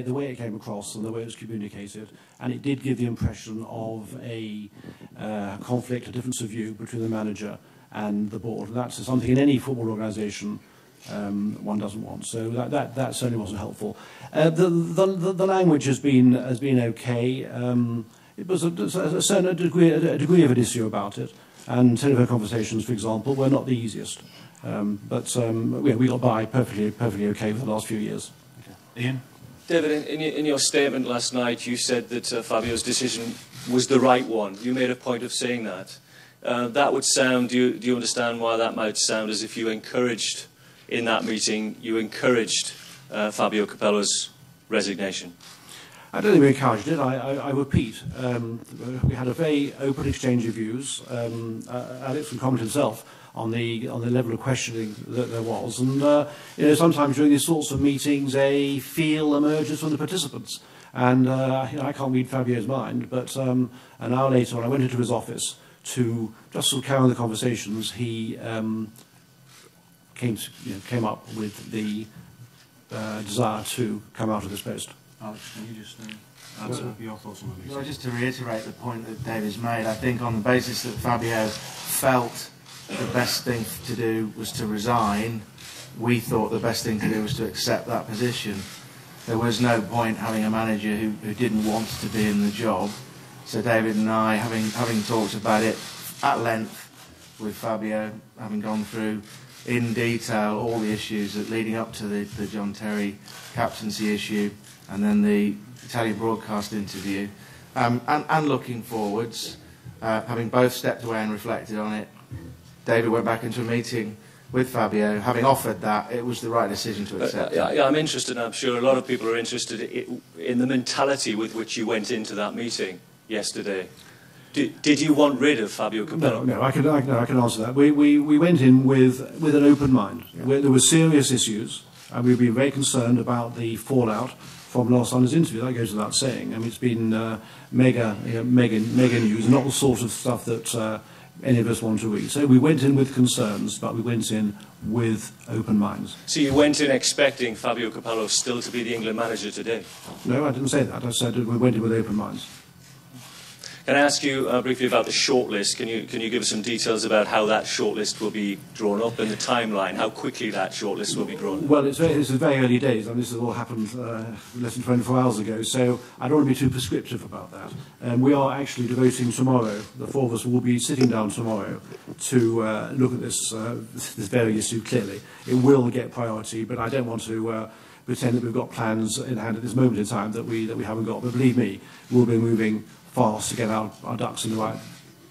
the way it came across and the way it was communicated, and it did give the impression of a conflict, a difference of view between the manager and the board. And that's something in any football organisation one doesn't want. So that certainly wasn't helpful. The language has been okay. It was a certain degree of an issue about it, and telephone conversations, for example, were not the easiest. But we got by perfectly okay for the last few years. Okay. Ian? David, in your statement last night, you said that Fabio's decision was the right one. You made a point of saying that. That would sound, do you understand why that might sound as if you encouraged, in that meeting, you encouraged Fabio Capello's resignation? I don't think we encouraged it. I repeat, we had a very open exchange of views. Alex would comment himself on the level of questioning that there was, and sometimes during these sorts of meetings, a feel emerges from the participants. And I can't read Fabio's mind, but an hour later, when I went into his office to just sort of carry on the conversations, he came up with the desire to come out of this post. Alex, can you just answer your thoughts on the Well, just to reiterate the point that David's made, I think on the basis that Fabio felt the best thing to do was to resign, we thought the best thing to do was to accept that position. There was no point having a manager who didn't want to be in the job. So David and I, having talked about it at length with Fabio, having gone through in detail all the issues that leading up to the John Terry captaincy issue and then the Italian broadcast interview, and looking forwards, having both stepped away and reflected on it, David went back into a meeting with Fabio. Having offered that, it was the right decision to accept. Yeah, I'm interested, and I'm sure a lot of people are interested in the mentality with which you went into that meeting yesterday. Did you want rid of Fabio Capello? No, I can answer that. We went in with an open mind. Yeah. There were serious issues, and we've been very concerned about the fallout from last Sunday's interview. That goes without saying. I mean, it's been mega news, not the sort of stuff that any of us want to read. So we went in with concerns, but we went in with open minds. So you went in expecting Fabio Capello still to be the England manager today? No, I didn't say that. I said we went in with open minds. Can I ask you briefly about the shortlist? Can you give us some details about how that shortlist will be drawn up and the timeline, how quickly that shortlist will be drawn up? Well, this is very early days. I mean, this has all happened less than 24 hours ago, so I don't want to be too prescriptive about that. We are actually devoting tomorrow, the four of us will be sitting down tomorrow to look at this very issue clearly. It will get priority, but I don't want to pretend that we've got plans in hand at this moment in time that we haven't got. But believe me, we'll be moving fast to get our ducks in the right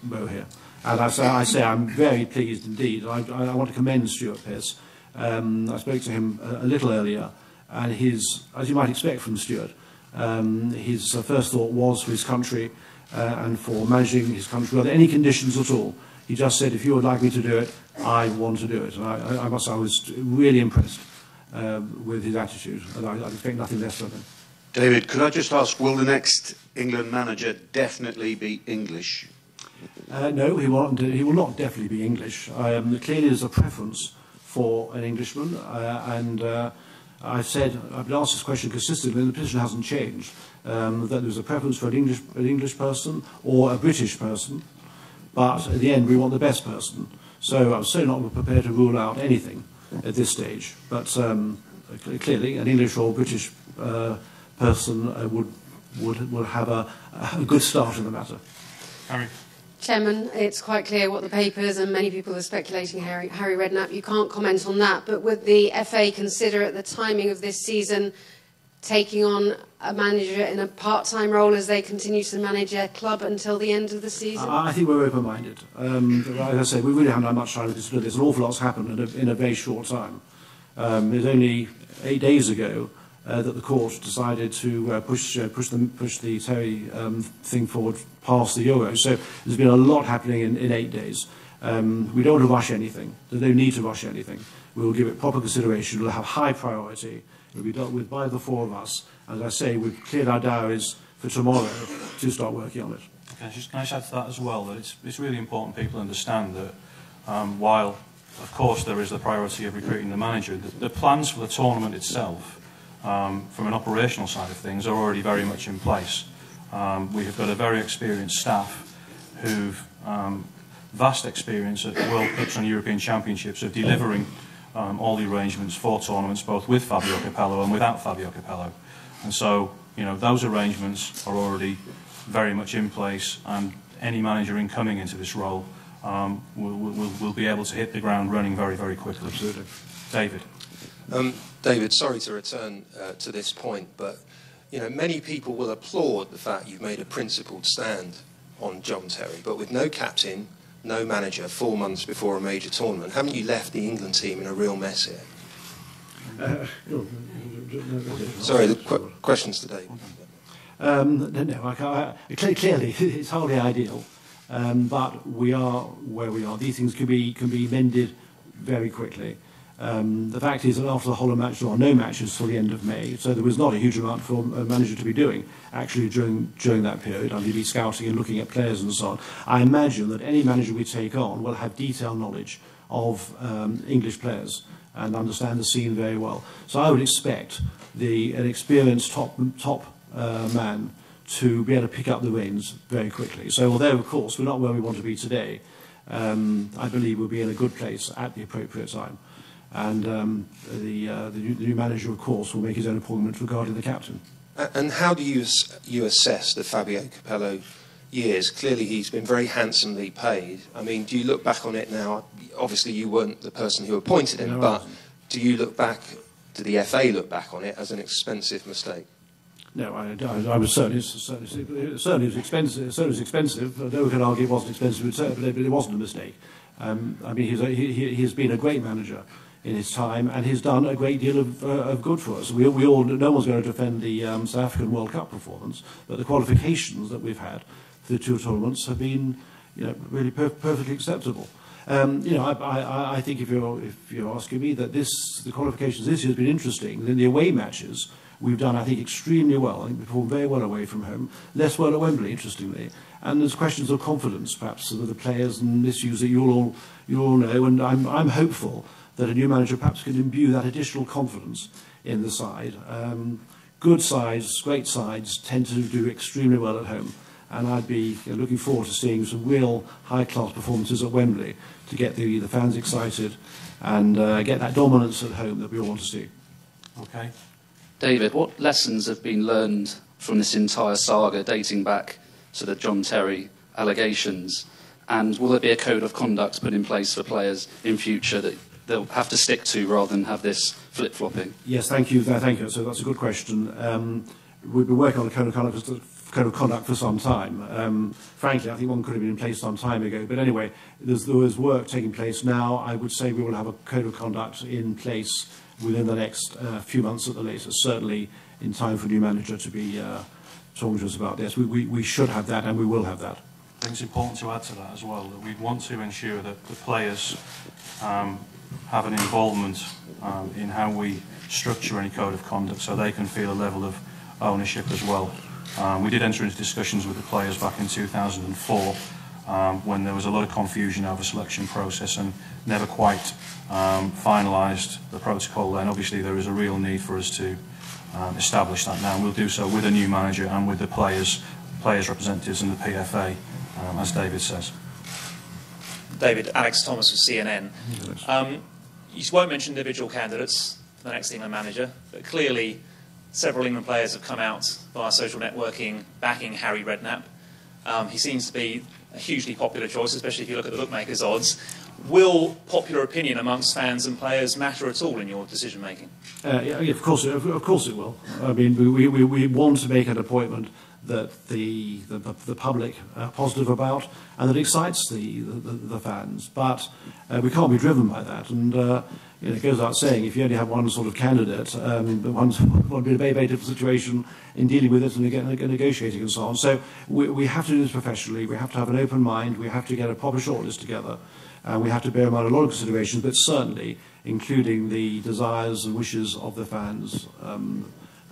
row here. And I say I'm very pleased indeed. I want to commend Stuart Pearce. I spoke to him a little earlier, and as you might expect from Stuart, his first thought was for his country and for managing his country under any conditions at all. He just said, if you would like me to do it, I want to do it. And I must say I was really impressed with his attitude, and I expect nothing less from him. David, could I just ask, will the next England manager definitely be English? No, he will not definitely be English. Clearly there's a preference for an Englishman, and I've been asked this question consistently, and the position hasn't changed, that there's a preference for an English person or a British person, but at the end we want the best person. So I'm certainly not prepared to rule out anything at this stage, but clearly an English or British person would have a good start in the matter. Harry? Chairman, it's quite clear what the papers and many people are speculating, Harry Redknapp. You can't comment on that, but would the FA consider at the timing of this season taking on a manager in a part-time role as they continue to manage their club until the end of the season? I think we're open-minded. As I say, we really haven't had much time to consider this. An awful lot's happened in a very short time. It was only 8 days ago that the court decided to push the Terry thing forward past the Euro. So there's been a lot happening in 8 days. We don't want to rush anything. There's no need to rush anything. We will give it proper consideration. It will have high priority. It will be dealt with by the four of us. As I say, we've cleared our diaries for tomorrow to start working on it. Okay, can I add to that as well, that it's really important people understand that while, of course, there is the priority of recruiting the manager, the plans for the tournament itself from an operational side of things, are already very much in place. We have got a very experienced staff who've vast experience at World Cups and European Championships of delivering all the arrangements for tournaments, both with Fabio Capello and without Fabio Capello. And so, you know, those arrangements are already very much in place, and any manager coming into this role will be able to hit the ground running very, very quickly. Absolutely. David. David, sorry to return to this point, but you know, many people will applaud the fact you've made a principled stand on John Terry, but with no captain, no manager, 4 months before a major tournament, haven't you left the England team in a real mess here? Sorry, the questions to David. Clearly, it's hardly ideal, but we are where we are. These things can be mended very quickly. The fact is that after the Holland match, there are no matches till the end of May, so there was not a huge amount for a manager to be doing actually during that period. I'll be scouting and looking at players and so on. I imagine that any manager we take on will have detailed knowledge of English players and understand the scene very well. So I would expect an experienced top man to be able to pick up the reins very quickly. So although, of course, we're not where we want to be today, I believe we'll be in a good place at the appropriate time. And the new manager, of course, will make his own appointment regarding the captain. And how do you assess the Fabio Capello years? Clearly, he's been very handsomely paid. I mean, do you look back on it now? Obviously, you weren't the person who appointed him, but do you look back? Do the FA look back on it as an expensive mistake? No, I was certainly was expensive. Certainly was expensive. No one can argue it wasn't expensive, but it wasn't a mistake. I mean, he has been a great manager in his time, and he's done a great deal of good for us. We all, no one's going to defend the South African World Cup performance, but the qualifications that we've had for the two tournaments have been, you know, really perfectly acceptable. You know, I think if you're asking me that the qualifications this year has been interesting. In the away matches, we've done, I think, extremely well. I think we performed very well away from home, less well at Wembley, interestingly. And there's questions of confidence, perhaps, of the players and issues that you all know. And I'm hopeful that a new manager perhaps can imbue that additional confidence in the side. Good sides, great sides, tend to do extremely well at home. And I'd be looking forward to seeing some real high-class performances at Wembley to get the fans excited and get that dominance at home that we all want to see. Okay. David, what lessons have been learned from this entire saga dating back to the John Terry allegations? And will there be a code of conduct put in place for players in future that they'll have to stick to rather than have this flip-flopping? Yes, thank you. So that's a good question. We've been working on a code of conduct for some time. Frankly, I think one could have been in place some time ago. But anyway, there was work taking place now. I would say we will have a code of conduct in place within the next few months at the latest, certainly in time for a new manager to be talking to us about this. We should have that, and we will have that. I think it's important to add to that as well, that we want to ensure that the players have an involvement in how we structure any code of conduct, so they can feel a level of ownership as well. We did enter into discussions with the players back in 2004 when there was a lot of confusion over the selection process and never quite finalised the protocol then. Obviously there is a real need for us to establish that now, and we'll do so with a new manager and with the players representatives and the PFA, as David says. David, Alex Thomas with CNN. You won't mention individual candidates for the next England manager, but clearly several England players have come out via social networking backing Harry Redknapp. He seems to be a hugely popular choice, especially if you look at the bookmakers' odds. Will popular opinion amongst fans and players matter at all in your decision making? Yeah, of course it will. I mean, we want to make an appointment that the public are positive about and that excites the fans. But we can't be driven by that. And it goes without saying, if you only have one sort of candidate, one's be a very different situation in dealing with it and negotiating and so on. So we have to do this professionally. We have to have an open mind. We have to get a proper shortlist together. We have to bear in mind a lot of considerations, but certainly including the desires and wishes of the fans,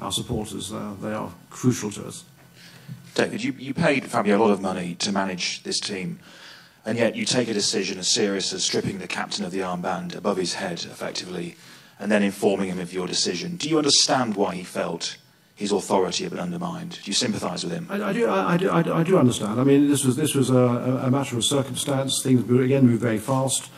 our supporters. They are crucial to us. David, you paid Fabio a lot of money to manage this team, and yet you take a decision as serious as stripping the captain of the armband above his head, effectively, and then informing him of your decision. Do you understand why he felt his authority had been undermined? Do you sympathise with him? I do understand. I mean, this was a matter of circumstance. Things moved very fast.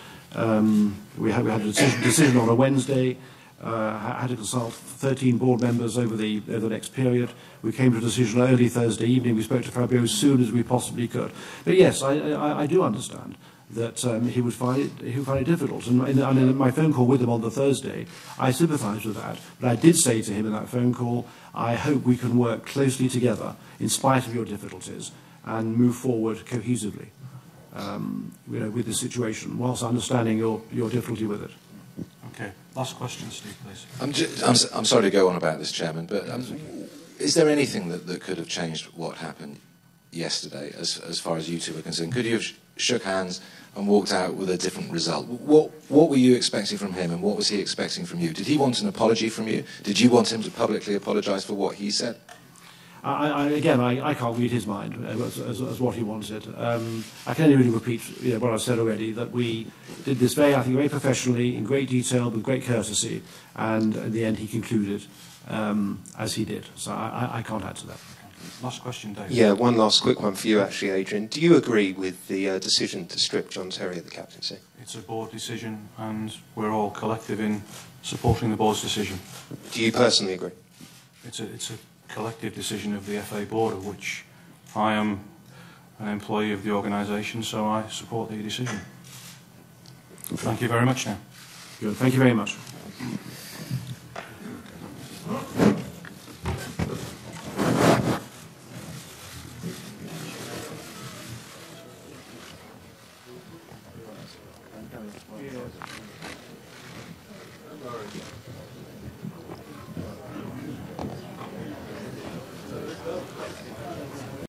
We had a decision on a Wednesday. Had to consult 13 board members over the next period. We came to a decision early Thursday evening. We spoke to Fabio as soon as we possibly could. But yes, I do understand that he would find it difficult. And in my phone call with him on the Thursday, I sympathised with that. But I did say to him in that phone call, I hope we can work closely together in spite of your difficulties and move forward cohesively with the situation, whilst understanding your difficulty with it. Okay. Last question, Steve, please. I'm sorry to go on about this, Chairman, but is there anything that could have changed what happened yesterday, as far as you two are concerned? Could you have shook hands and walked out with a different result? What were you expecting from him, and what was he expecting from you? Did he want an apology from you? Did you want him to publicly apologise for what he said? I can't read his mind as what he wanted. I can only really repeat what I've said already, that we did this I think very professionally, in great detail, with great courtesy, and in the end he concluded as he did. So I can't add to that. Last question, David. Yeah, one last quick one for you, actually, Adrian. Do you agree with the decision to strip John Terry of the captaincy? It's a board decision, and we're all collective in supporting the board's decision. Do you personally agree? It's a collective decision of the FA board, of which I am an employee of the organisation, so I support the decision. Thank you very much now. Good. Thank you very much.